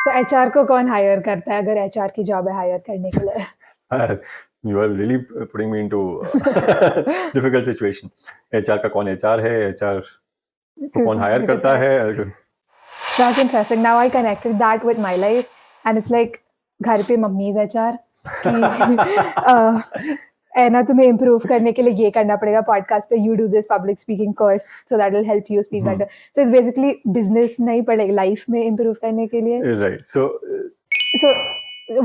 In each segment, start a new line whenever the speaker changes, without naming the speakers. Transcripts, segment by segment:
तो एचआर को कौन हायर करता है अगर एचआर की जॉब है हायर करने के लिए?
You are really putting me into difficult situation. HR का कौन HR है, HR को कौन हायर करता है?
That's interesting. Now I connected that with my life, and it's like घर पे मम्मीज HR कि है ना तुम्हें इम्प्रूव करने के लिए ये करना पड़ेगा पॉडकास्ट पे, you do this public speaking course so that will help you speak better. So it's basically business नहीं पड़ेगा लाइफ में इम्प्रूव करने के लिए.
Right. So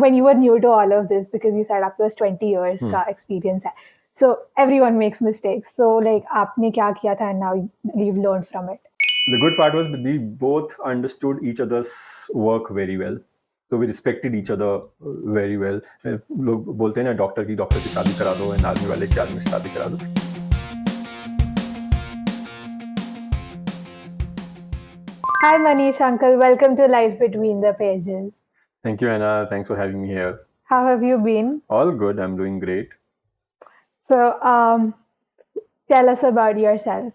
when you were new to all of this, because you said आपके पास 20 years का experience है, so everyone makes mistakes. So like आपने क्या किया था and now you've learned from it?
The good part was we both understood each other's work very well. So we respected each other very well. लोग बोलते हैं ना doctor की शादी करा दो and आर्मी वाले की आर्मी से शादी करा दो.
Hi Manish uncle, welcome to Life Between the Pages.
Thank you, Anna. Thanks for having me here.
How have you been?
All good. I'm doing great.
So tell us about yourself.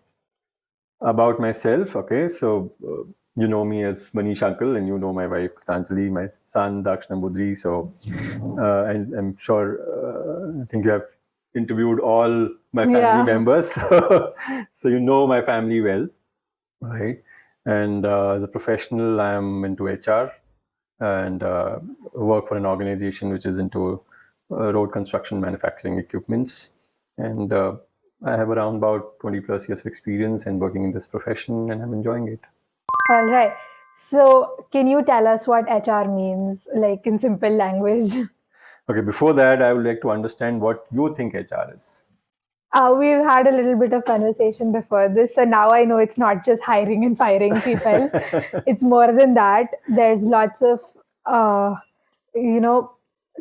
About myself, okay. So you know me as Manish uncle, and you know my wife Tanjali, my son Dakshna Budri. So and I'm sure I think you have interviewed all my family members, so you know my family well, right? And as a professional, I'm into HR and work for an organization which is into road construction manufacturing equipments, and I have around about 20 plus years of experience and working in this profession, and I'm enjoying it.
All right. So can you tell us what HR means, like in simple language?
Okay, before that, I would like to understand what you think HR is.
We've had a little bit of conversation before this, so now I know it's not just hiring and firing people. It's more than that. There's lots of,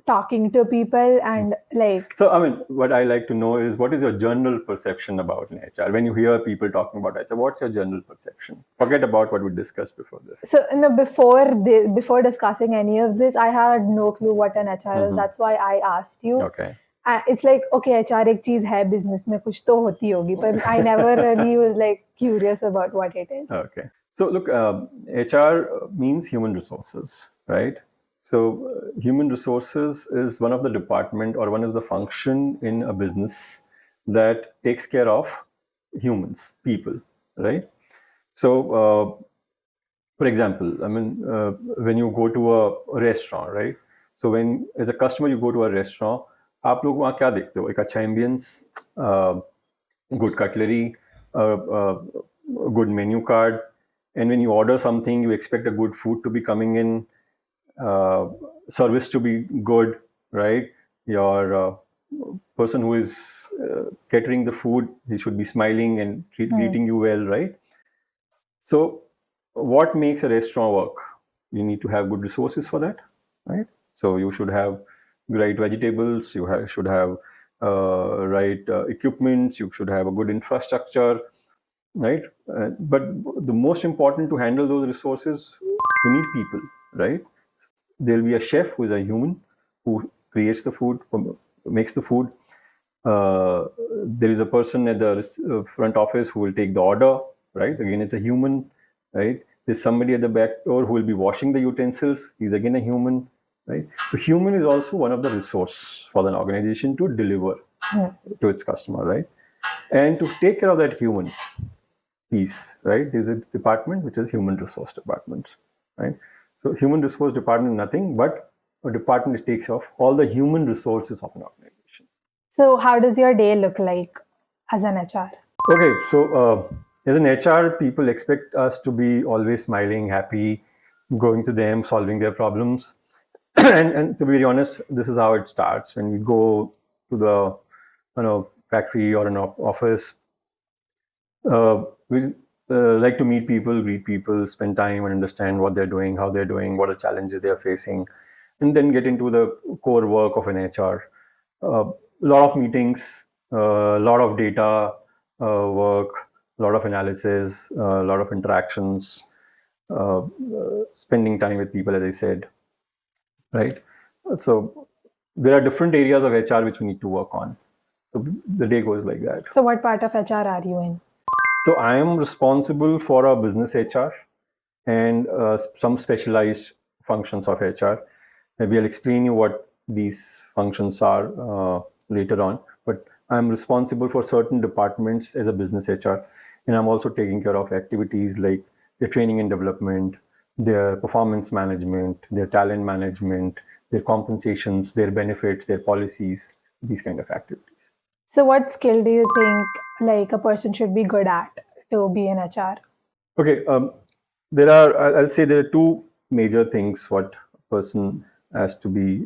talking to people and like.
So, I mean, what I like to know is what is your general perception about an HR? When you hear people talking about HR, what's your general perception? Forget about what we discussed before this.
So, before discussing any of this, I had no clue what an HR is. That's why I asked you.
Okay.
It's like, okay, HR एक चीज है business में कुछ तो होती होगी, but I never really was like curious about what it is.
Okay. So look, HR means human resources, right? So human resources is one of the department or one of the function in a business that takes care of humans, people, right? So for example, I mean, when you go to a restaurant, right? So when as a customer you go to a restaurant, आप लोग वहाँ क्या देखते हो? एक अच्छा ambience, good cutlery, good menu card, and when you order something, you expect a good food to be coming in, service to be good, right? Your person who is catering the food, he should be smiling and greeting you well, right? So what makes a restaurant work? You need to have good resources for that, right? So you should have right vegetables, you should have right equipments, you should have a good infrastructure, right? But the most important to handle those resources, you need people, right? There'll be a chef who is a human who creates the food, makes the food. There is a person at the front office who will take the order, right? Again, it's a human, right? There's somebody at the back door who will be washing the utensils. He's again a human, right? So human is also one of the resource for an organization to deliver to its customer, right? And to take care of that human piece, right? There's a department which is human resource department, right? So human resource department is nothing but a department that takes off all the human resources of an organization.
So how does your day look like as an HR?
Okay, so as an HR, people expect us to be always smiling, happy, going to them, solving their problems. and to be very honest, this is how it starts. When we go to the factory or an office, we like to meet people, greet people, spend time and understand what they're doing, how they're doing, what are the challenges they're facing, and then get into the core work of an HR. A lot of meetings, a lot of data work, a lot of analysis, a lot of interactions, spending time with people, as I said, right? So there are different areas of HR which we need to work on. So the day goes like that.
So what part of HR are you in?
So I am responsible for a business HR and some specialized functions of HR. Maybe I'll explain you what these functions are later on. But I'm responsible for certain departments as a business HR, and I'm also taking care of activities like their training and development, their performance management, their talent management, their compensations, their benefits, their policies, these kind of activities.
So, what skill do you think like a person should be good at to be an HR?
Okay, there are. I'll say there are two major things what a person has to be.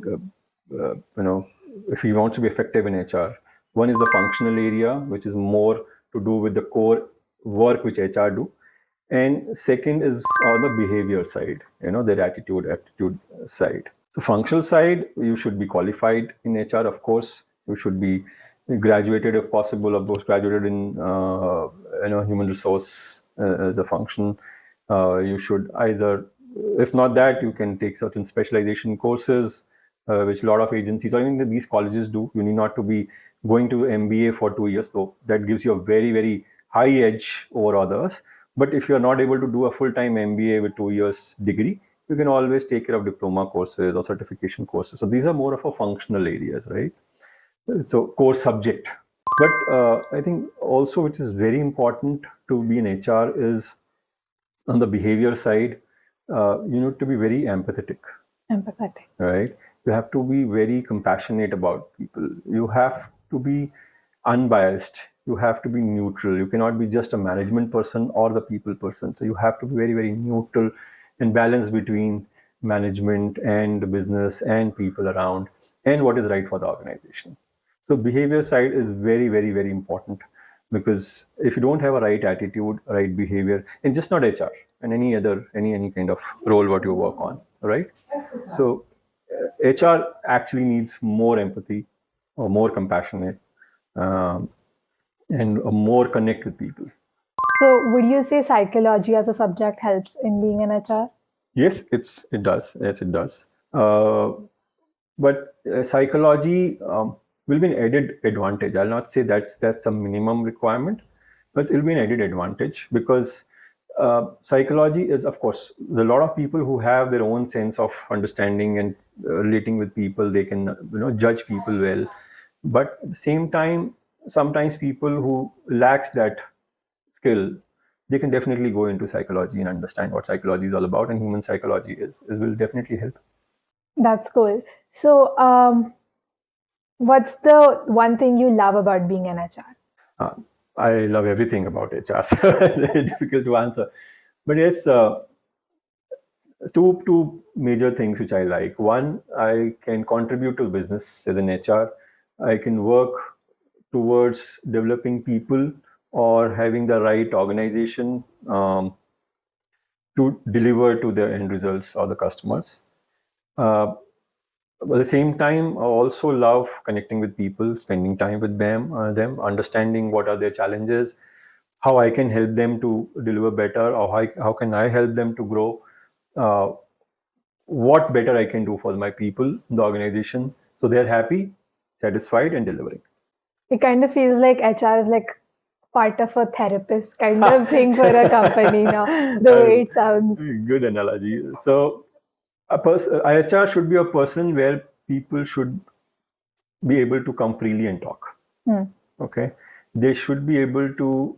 If he wants to be effective in HR, one is the functional area, which is more to do with the core work which HR do, and second is on the behavior side. Their aptitude side. So functional side, you should be qualified in HR, of course. You should be graduated if possible, or postgraduated in human resource as a function. You should either, if not that, you can take certain specialization courses, which a lot of agencies or even these colleges do. You need not to be going to MBA for 2 years, though that gives you a very, very high edge over others. But if you're not able to do a full-time MBA with 2 years degree, you can always take care of diploma courses or certification courses. So these are more of a functional areas, right? So core subject. But I think also which is very important to be in HR is on the behavior side, you need to be very empathetic.
Empathetic.
Right? You have to be very compassionate about people. You have to be unbiased. You have to be neutral. You cannot be just a management person or the people person. So you have to be very, very neutral and balance between management and business and people around and what is right for the organization. So behavior side is very, very, very important, because if you don't have a right attitude, right behavior, and just not HR and any kind of role what you work on, right? So HR actually needs more empathy or more compassionate, and a more connect with people.
So, would you say psychology as a subject helps in being an HR?
Yes, it does. Yes, it does. But psychology will be an added advantage. I'll not say that's a minimum requirement, but it'll be an added advantage, because psychology is, of course, there are a lot of people who have their own sense of understanding and relating with people. They can judge people well, but at the same time, sometimes people who lacks that skill, they can definitely go into psychology and understand what psychology is all about, and human psychology is will definitely help.
That's cool. So, what's the one thing you love about being an HR?
Uh, I love everything about HR. So difficult to answer, but yes, two major things which I like. One, I can contribute to business as an HR. I can work towards developing people or having the right organization to deliver to their end results or the customers. At the same time, I also love connecting with people, spending time with them, understanding what are their challenges, how I can help them to deliver better, or how can I help them to grow, what better I can do for my people, the organization, so they're happy, satisfied, and delivering.
It kind of feels like HR is like part of a therapist kind of thing for a company now, the way it sounds.
Good analogy. So, HR should be a person where people should be able to come freely and talk. Okay, they should be able to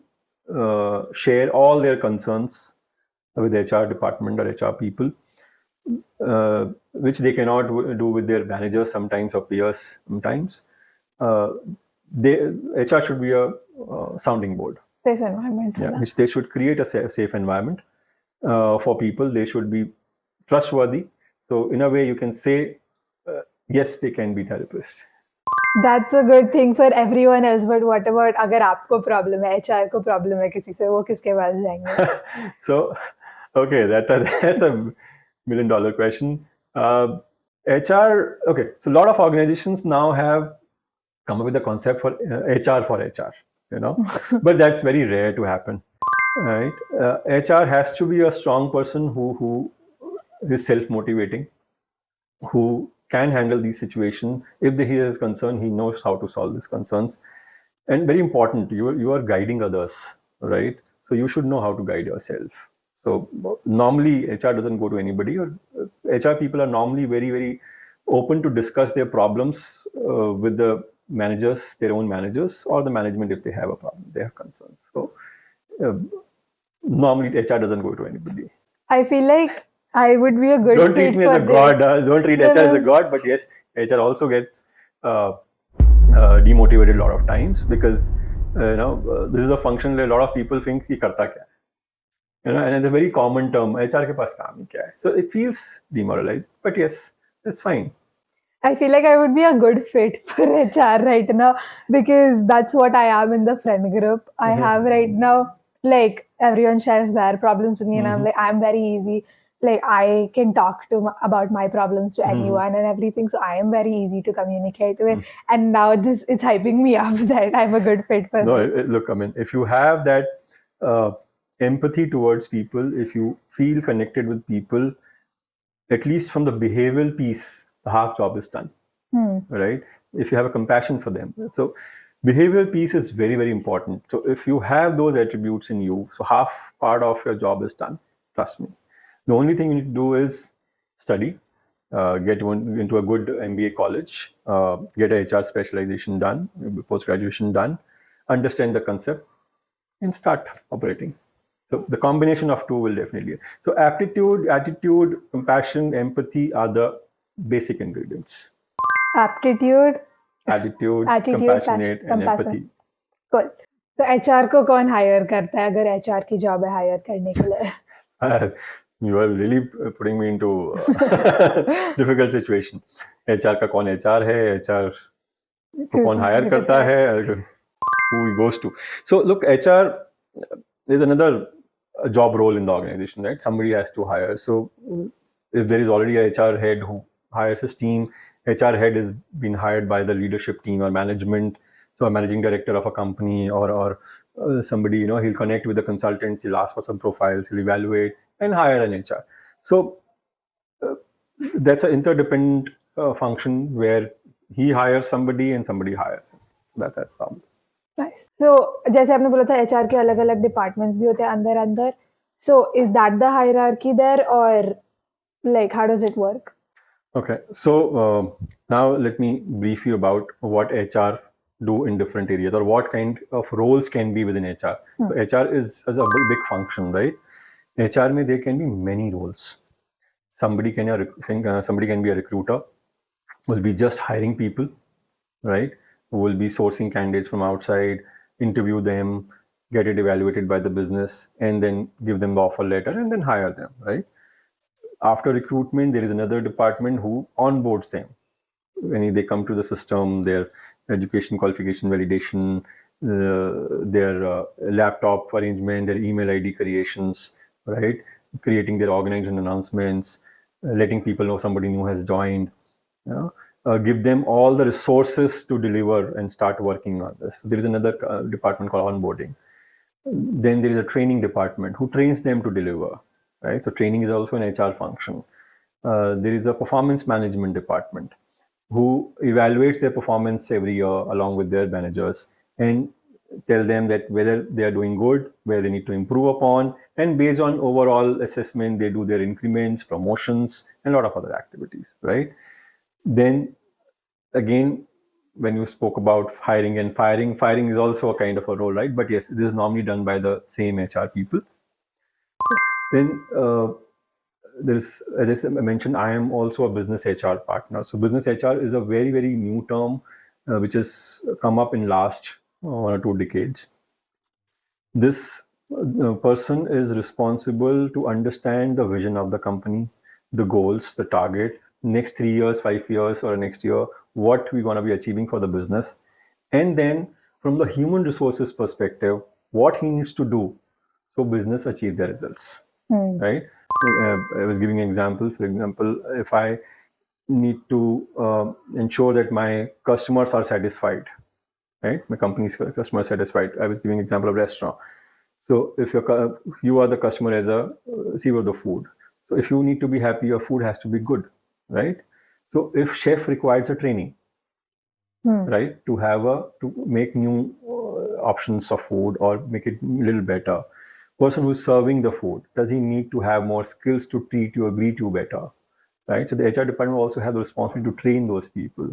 share all their concerns with HR department or HR people, which they cannot do with their managers sometimes or peers sometimes. HR should be a sounding board.
Safe environment.
Yeah, which they should create a safe environment for people. They should be trustworthy. So in a way, you can say, yes, they can be therapists.
That's a good thing for everyone else. But what about अगर आपको problem है, HR को problem है किसी से, वो किसके पास जाएंगे?
So, okay, that's a $1 million question. HR. Okay, so a lot of organizations now have come up with the concept for HR for HR. But that's very rare to happen, right? HR has to be a strong person who is self-motivating, who can handle these situations. If he has concern, he knows how to solve these concerns. And very important, you are guiding others, right? So you should know how to guide yourself. So normally HR doesn't go to anybody, or HR people are normally very, very open to discuss their problems with the managers, their own managers, or the management if they have a problem, they have concerns. So normally HR doesn't go to anybody.
I feel like I would be a good
Don't
fit
treat me
for
as a god.
this.
Don't treat
No,
HR as a
no.
god. But yes, HR also gets demotivated a lot of times because this is a function where a lot of people think कि करता क्या है. And it's a very common term. HR के पास काम ही क्या है. So it feels demoralizing. But yes, that's fine.
I feel like I would be a good fit for HR right now because that's what I am in the friend group. I have right now, like everyone shares their problems with me, and I'm like, I'm very easy. Like I can talk about my problems to anyone and everything, so I am very easy to communicate with. And now this it's hyping me up that I'm a good fit for
No,
this.
look, I mean, if you have that empathy towards people, if you feel connected with people, at least from the behavioral piece, the half job is done, right? If you have a compassion for them. So behavioral piece is very, very important. So if you have those attributes in you, so half part of your job is done, trust me. The only thing you need to do is study, get into a good MBA college, get a HR specialization done, post-graduation done, understand the concept, and start operating. So the combination of two will definitely. So aptitude, attitude, compassion, empathy are the basic ingredients.
Aptitude,
Attitude,
attitude,
compassionate, and
compassion.
empathy.
Cool. तो HR को कौन higher करता है अगर HR की job है higher करने के लिए?
You are really putting me into difficult situation. HR का कौन HR है? HR को कौन hire करता है? Who he goes to? So look, HR is another job role in the organization, right? Somebody has to hire. So if there is already a HR head who hires his team, HR head is being hired by the leadership team or management. So a managing director of a company or somebody, he'll connect with the consultants, he'll ask for some profiles, he'll evaluate and hire an HR. So that's an interdependent function where he hires somebody and somebody hires him. That's the
Nice. So जैसे आपने बोला था HR के अलग-अलग departments भी होते हैं अंदर-अंदर. So is that the hierarchy there or like how does it work?
Okay, so now let me brief you about what HR do in different areas or what kind of roles can be within HR. So HR is a big function, right? HR में there can be many roles. Somebody can be a recruiter, will be just hiring people, right? Who will be sourcing candidates from outside, interview them, get it evaluated by the business, and then give them the offer letter and then hire them, right? After recruitment, there is another department who onboards them. When they come to the system, their education qualification validation, their laptop arrangement, their email ID creations, right? Creating their organization announcements, letting people know somebody new has joined. Give them all the resources to deliver and start working on this. There is another department called onboarding. Then there is a training department who trains them to deliver, right? So training is also an HR function. There is a performance management department who evaluates their performance every year along with their managers and tell them that whether they are doing good, where they need to improve upon, and based on overall assessment, they do their increments, promotions, and a lot of other activities, right? Then again, when you spoke about hiring and firing is also a kind of a role, right? But yes, this is normally done by the same HR people. Then there's, as I mentioned, I am also a business HR partner. So business HR is a very, very new term which has come up in last 1 or 2 decades. This person is responsible to understand the vision of the company, the goals, the target, next 3 years, 5 years, or next year, what we're going to be achieving for the business. And then from the human resources perspective, what he needs to do so business achieve their results, right? I was giving an example. For example, if I need to ensure that my customers are satisfied, right? My company's customer satisfied. I was giving an example of restaurant. So if you are the customer as a receiver of the food. So if you need to be happy, your food has to be good, right? So if chef requires a training, right, to make new options of food or make it a little better. Person who's serving the food, does he need to have more skills to treat you or greet you better, right? So the HR department will also have the responsibility to train those people,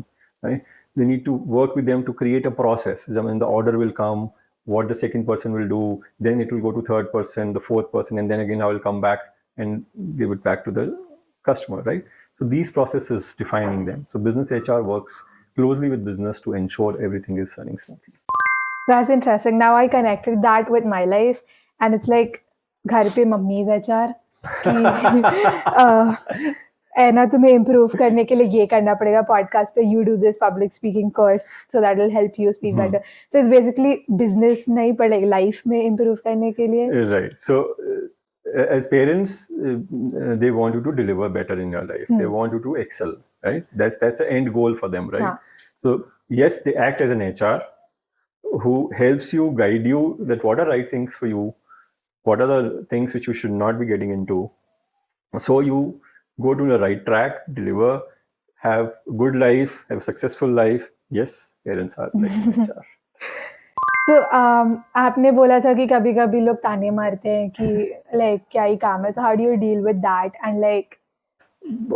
right? They need to work with them to create a process. I mean, the order will come, what the second person will do, then it will go to third person, the fourth person, and then again I will come back and give it back to the customer, right? So these processes defining them. So business HR works closely with business to ensure everything is running smoothly.
That's interesting. Now I connected that with my life, and it's like घर पे mummies HR कि है ना तुम्हें improve करने के लिए ये करना पड़ेगा पॉडकास्ट पे you do this public speaking course so that will help you speak better so it's basically business नहीं पर लाइक लाइफ में इम्प्रूव करने के लिए
Right. So as parents, they want you to deliver better in your life. They want you to excel, right? That's the end goal for them, right? So yes, they act as an HR who helps you, guide you that what are right things for you, what are the things which you should not be getting into, so you go to the right track, deliver, have a good life, have a successful life. Yes, parents are like an HR.
So, आपने बोला था कि कभी-कभी लोग ताने मारते हैं कि लाइक क्या ही काम है. So how do you deal with that? And like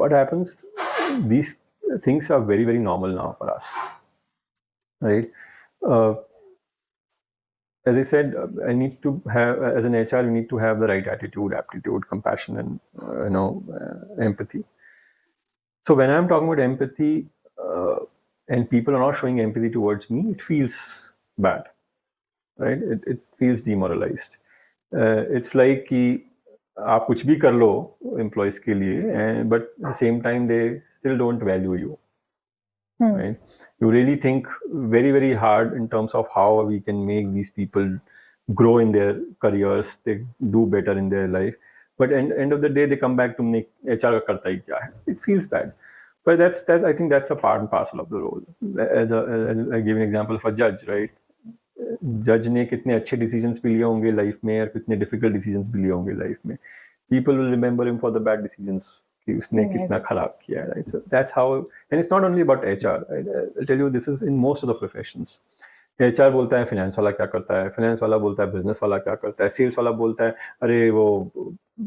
what happens, these things are very, very normal now for us, right? As I said, I need to have, as an HR, you need to have the right attitude, aptitude, compassion, and empathy. So when I'm talking about empathy, and people are not showing empathy towards me, it feels bad, right? It feels demoralized. It's like कि आप कुछ भी कर लो employees के लिए, but at the same time they still don't value you. Right? You really think very, very hard in terms of how we can make these people grow in their careers, they do better in their life. But at the end of the day, they come back to me, HR का करता ही क्या है? It feels bad. But that's I think that's a part and parcel of the role. As I give an example of a judge, right? जज ने कितने अच्छे decisions भी लिए होंगे लाइफ में और कितने डिफिकल्ट डिसीजंस भी लिए होंगे लाइफ में. People will remember him for the bad decisions कि उसने कितना खराब किया है, right? So that's how, and it's not only about HR. I'll tell you, this is in most of the professions. HR बोलता है फाइनेंस वाला क्या करता है, फाइनेंस वाला बोलता है बिजनेस वाला क्या करता है, सेल्स वाला बोलता है अरे वो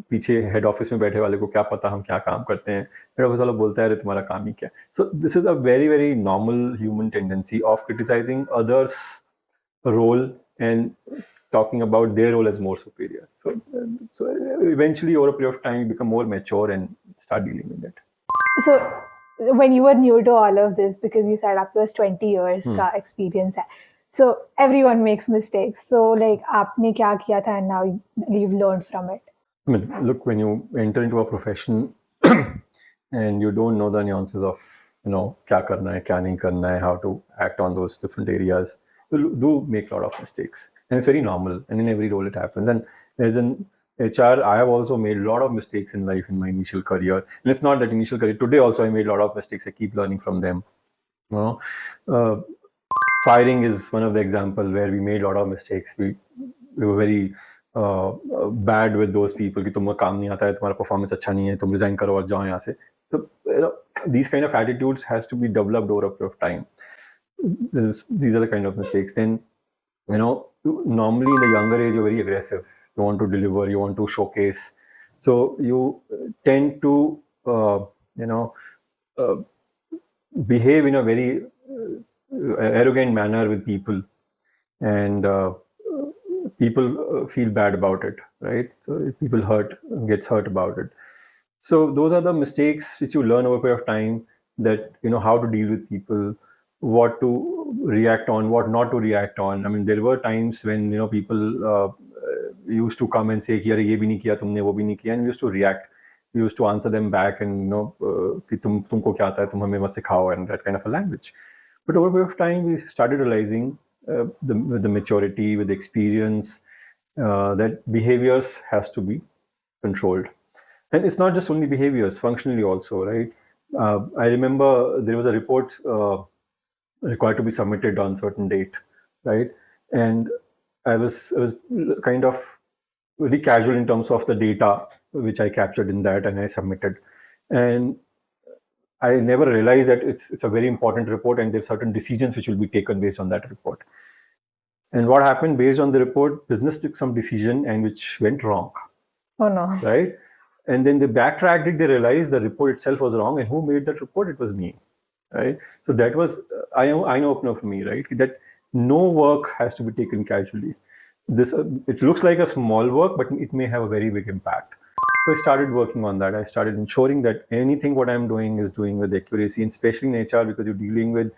पीछे हेड ऑफिस में बैठे वाले को क्या पता हम क्या काम करते हैं, हेड ऑफिस वाला बोलता है अरे तुम्हारा काम ही क्या. So this is a very very normal human tendency of criticising others role and talking about their role as more superior. So eventually, over a period of time, you become more mature and start dealing with it.
So when you were new to all of this, because you said up to 20 years का experience है, so everyone makes mistakes. So like आपने क्या किया था and now you've learned from it.
I mean, look, when you enter into a profession and you don't know the nuances of क्या करना है, क्या नहीं करना है, how to act on those different areas, you do make a lot of mistakes, and it's very normal, and in every role it happens. And as an HR, I have also made a lot of mistakes in life in my initial career, and it's not that initial career. Today also I made a lot of mistakes. I keep learning from them. Firing is one of the example where we made a lot of mistakes. We were very bad with those people कि तुम्हें काम नहीं आता है, तुम्हारा performance अच्छा नहीं है, तुम resign करो और जाओ यहाँ से. So these kind of attitudes has to be developed over a period of time. These are the kind of mistakes. Then normally in the younger age you're very aggressive, you want to deliver, you want to showcase, so you tend to behave in a very arrogant manner with people, and people feel bad about it, right? So people gets hurt about it. So those are the mistakes which you learn over a period of time, that how to deal with people, what to react on, what not to react on. I mean, there were times when people used to come and say कि अरे ये भी नहीं किया तुमने, वो भी नहीं किया, and we used to react. We used to answer them back and कि तुमको क्या आता है, तुम हमें मत सिखाओ, and that kind of a language. But over a period of time, we started realizing with the maturity, with the experience, that behaviors has to be controlled. And it's not just only behaviors, functionally also, right? I remember there was a report required to be submitted on certain date, right? And I was kind of very casual in terms of the data which I captured in that, and I submitted. And I never realized that it's a very important report, and there's certain decisions which will be taken based on that report. And what happened based on the report, business took some decision and which went wrong.
Oh no.
Right? and then they backtracked it. They realized the report itself was wrong, and who made that report? It was me, right? So that was eye opener for me, right? That no work has to be taken casually. This it looks like a small work, but it may have a very big impact. So I started working on that. I started ensuring that anything what I'm doing is doing with accuracy, and especially in HR, because you're dealing with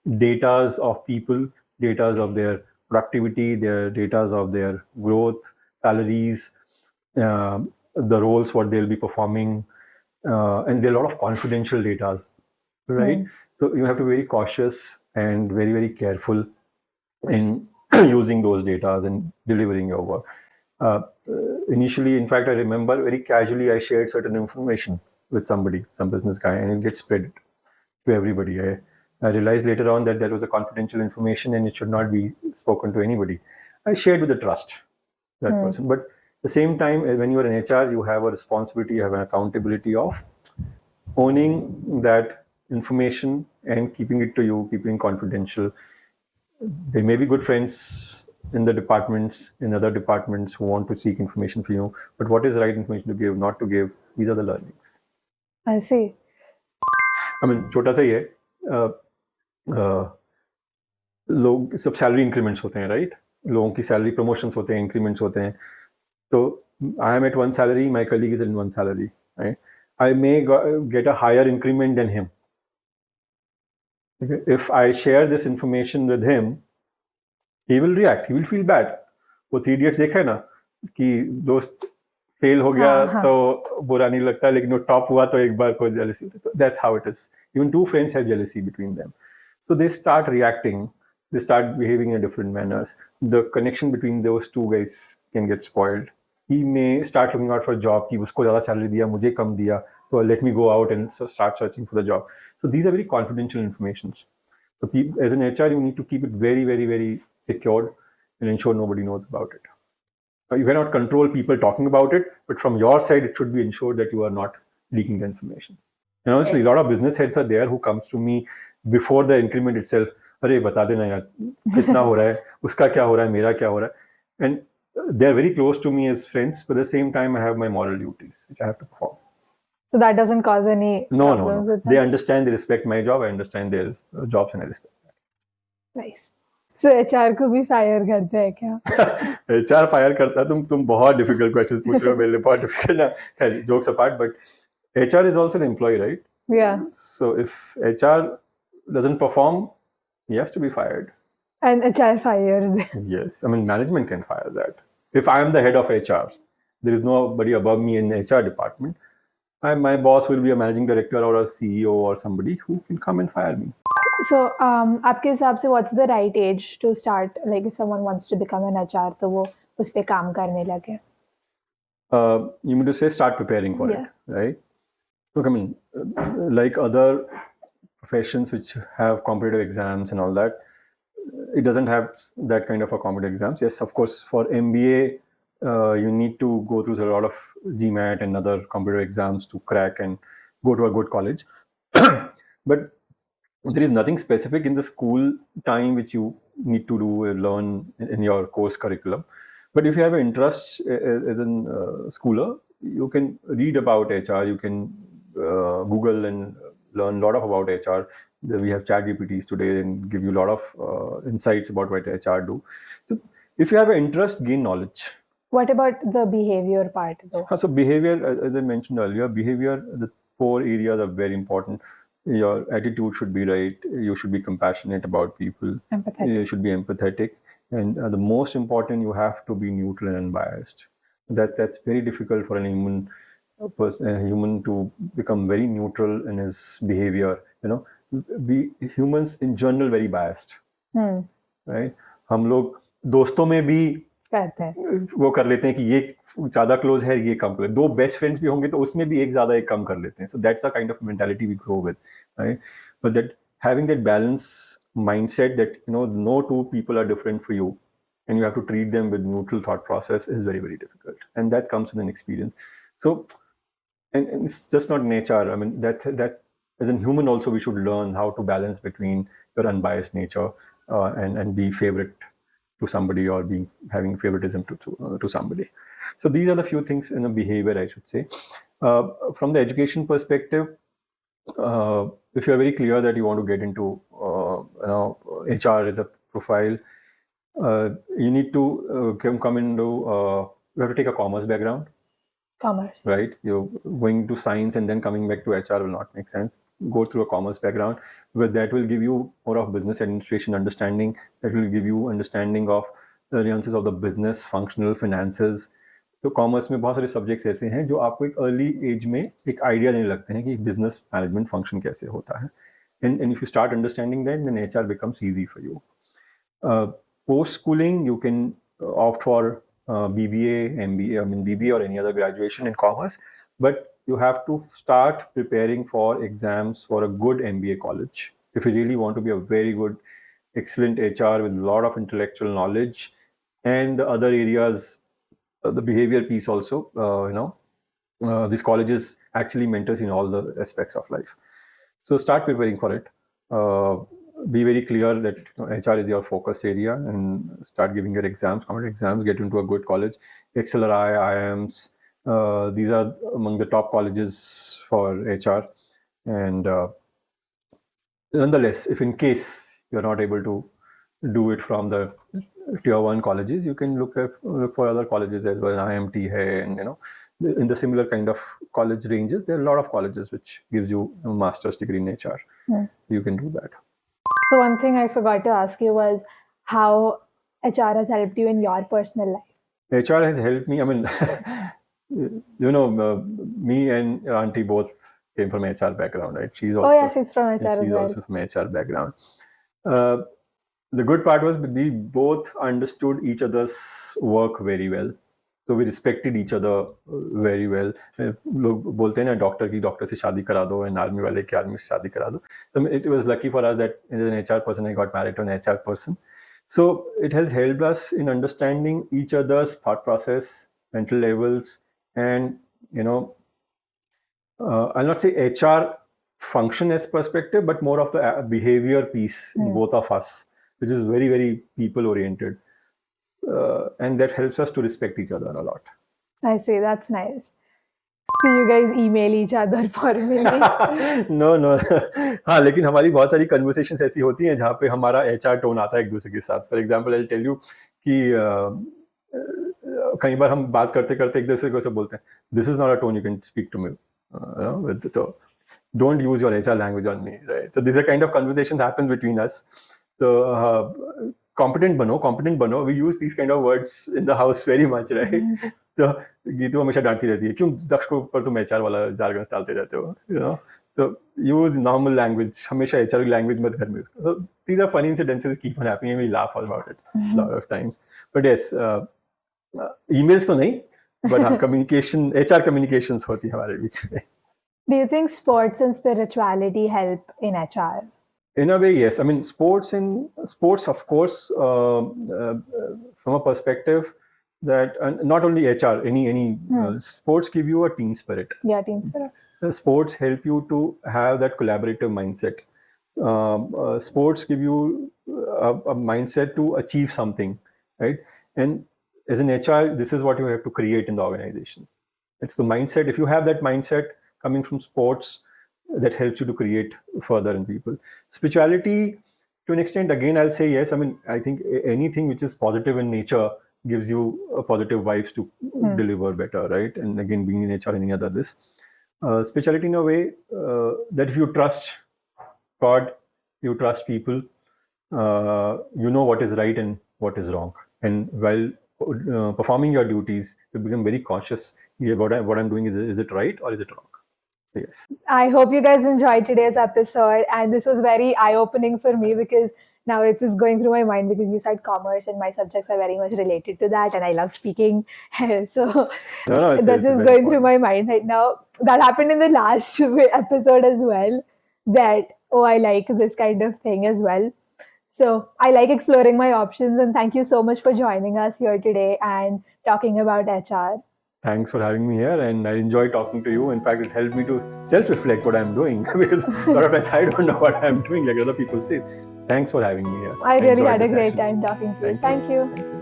datas of people, datas of their productivity, their datas of their growth, salaries, the roles what they'll be performing, and there are a lot of confidential data, right? So you have to be very cautious and very, very careful in using those data and delivering your work. Initially, in fact, I remember very casually I shared certain information with somebody, some business guy, and it gets spread to everybody. I realized later on that was a confidential information and it should not be spoken to anybody. I shared with the trust that person, but at the same time, when you are in HR, you have a responsibility, you have an accountability of owning that information and keeping it to you, keeping it confidential. They may be good friends in the departments, in other departments who want to seek information from you, but what is the right information to give, not to give, these are the learnings.
I see.
I mean, छोटा सा ही है, लोग सब salary increments होते हैं, right? लोगों की salary promotions होते हैं, इंक्रीमेंट्स होते हैं. तो I am at one salary, my colleague is in one salary, right? I may get a higher increment than him. Okay? If I share this information with him, he will react. He will feel bad. वो three idiots देखा है ना कि दोस्त fail हो गया तो बुरा नहीं लगता, लेकिन वो टॉप हुआ तो एक बार को जेलसी होती है. That's how it is. Even two friends have jealousy between them. So they start reacting. They start behaving in different manners. The connection between those two guys can get spoiled. He may start looking out for a job कि उसको ज़्यादा salary दिया, मुझे कम दिया, so let me go out and start searching for the job. So these are very confidential informations. So as an HR, you need to keep it very, very, very secured and ensure nobody knows about it. You cannot control people talking about it, but from your side, it should be ensured that you are not leaking the information. And honestly, a lot of business heads are there who comes to me before the increment itself. अरे बता देना यार कितना हो रहा है, उसका क्या हो रहा है, मेरा क्या हो रहा है, and they're very close to me as friends, but at the same time, I have my moral duties which I have to perform.
So that doesn't cause any problems with them?
They understand, they respect my job, I understand their jobs, and I respect that.
Nice. So HR को भी fire करते हैं क्या?
HR fire करता है? तुम बहुत difficult questions पूछ रहे हो मेरे लिए, बहुत डिफिकल्ट है. Jokes apart, but HR is also an employee, right?
Yeah.
So if HR doesn't perform, he has to be fired.
And HR fires them.
Yes, I mean management can fire that. If I am the head of HR, there is nobody above me in the HR department. My boss will be a managing director or a CEO or somebody who can come and fire me.
So, आपके हिसाब से what's the right age to start? Like, if someone wants to become an HR, तो वो उस पे काम करने लगे.
You mean to say start preparing for it, right? Look, I mean, like other professions which have competitive exams and all that, it doesn't have that kind of a competitive exams. Yes, of course, for MBA, you need to go through a lot of GMAT and other competitive exams to crack and go to a good college. But there is nothing specific in the school time which you need to do learn in your course curriculum. But if you have an interest as a schooler, you can read about HR, you can Google and learn a lot about HR. We have chat GPTs today and give you a lot of insights about what HR do. So if you have an interest, gain knowledge.
What about the behavior part though?
So behavior, as I mentioned earlier, behavior, the 4 areas are very important. Your attitude should be right. You should be compassionate about people.
Empathetic.
You should be empathetic. And the most important, you have to be neutral and unbiased. That's very difficult for a human to become very neutral in his behavior. You know, humans in general very biased. Right? हम लोग दोस्तों में भी
करते हैं,
वो कर लेते हैं कि ये ज्यादा क्लोज है, ये कम कर. 2 बेस्ट फ्रेंड्स भी होंगे तो उसमें भी एक ज्यादा एक कम कर लेते हैं. So that's a kind of mentality we grow with, right? But that having that balance mindset that no two people are different for you and you have to treat them with neutral thought process is very, very difficult, and that comes with an experience. So and it's just not nature. I mean that as a human also we should learn how to balance between your unbiased nature and be favorite to somebody or having favoritism to somebody. So these are the few things in a behavior, I should say. From the education perspective, if you're very clear that you want to get into HR as a profile, you need to come into you have to take a commerce background.
Commerce.
Right? You're going to science and then coming back to HR will not make sense. Go through a commerce background, where that will give you more of business administration understanding. That will give you understanding of the nuances of the business, functional finances. तो commerce में बहुत सारे subjects ऐसे हैं जो आपको एक early as में एक आइडिया देने लगते हैं कि बिजनेस मैनेजमेंट फंक्शन कैसे होता है. And if you start understanding that, then HR becomes easy for you. Post schooling, you can opt for BBA, MBA, BBA or any other graduation in commerce, but you have to start preparing for exams for a good MBA college if you really want to be a very good, excellent HR with a lot of intellectual knowledge and the other areas, the behavior piece also. These colleges actually mentors in all the aspects of life. So start preparing for it. Be very clear that HR is your focus area and start giving your exams, competitive exams, get into a good college. XLRI, IIMs, these are among the top colleges for HR. And nonetheless, if in case you're not able to do it from the tier 1 colleges, you can look for other colleges as well. IMT hai, and in the similar kind of college ranges, there are a lot of colleges which gives you a master's degree in HR. You can do that.
So one thing I forgot to ask you was how HR has helped you in your personal life.
HR has helped me. I mean, me and your auntie both came from HR background, right? She's also
she's from HR as well.
She's also from HR background. The good part was we both understood each other's work very well. So we respected each other very well. लोग बोलते हैं ना doctor से शादी करा दो and army वाले की आर्मी से शादी करा दो. So it was lucky for us that as an HR person I got married to an HR person. So it has helped us in understanding each other's thought process, mental levels, and I'll not say HR function as perspective, but more of the behavior piece in both of us, which is very, very people oriented. And that helps us to respect each other a lot.
I see, that's nice. So you guys email each other formally?
No. हाँ, लेकिन हमारी बहुत सारी conversations ऐसी होती हैं जहाँ पे हमारा HR tone आता है एक दूसरे के साथ. For example, I'll tell you कि कई बार हम बात करते करते एक दूसरे को ऐसे बोलते हैं, this is not a tone you can speak to me. So don't use your HR language on me, right? So these are kind of conversations happen between us. So competent bano. We use these kind of words in the house very much, right? तो गीतू हमेशा डांटती रहती है, क्यों दक्ष को ऊपर तुम HR वाला jargons डालते रहते हो, so use normal language, हमेशा HR language मत घर में. So these are funny incidences keep on happening and we laugh about it a lot of times. But yes, emails तो नहीं, but हाँ HR communications होती है हमारे बीच में.
Do you think sports and spirituality help in HR?
In a way, yes. I mean, sports, of course, from a perspective that not only HR, any sports give you a team spirit.
Yeah, team spirit.
Sports help you to have that collaborative mindset. Sports give you a mindset to achieve something, right? And as an HR, this is what you have to create in the organization. It's the mindset. If you have that mindset coming from sports, that helps you to create further in people. Spirituality, to an extent, again, I'll say yes. I mean, I think anything which is positive in nature gives you a positive vibes to deliver better, right? And again, being in HR, any other this. Spirituality in a way that if you trust God, you trust people, you know what is right and what is wrong. And while performing your duties, you become very cautious. What I'm doing, is it right or is it wrong? Yes.
I hope you guys enjoyed today's episode, and this was very eye-opening for me because now it is going through my mind because you said commerce and my subjects are very much related to that and I love speaking. So that's just going through my mind right now. That happened in the last episode as well, that, I like this kind of thing as well. So I like exploring my options, and thank you so much for joining us here today and talking about HR.
Thanks for having me here, and I enjoy talking to you. In fact, it helped me to self-reflect what I'm doing because a lot of times I don't know what I'm doing like other people say. Thanks for having me here.
I really had a great time talking to you. Thank you.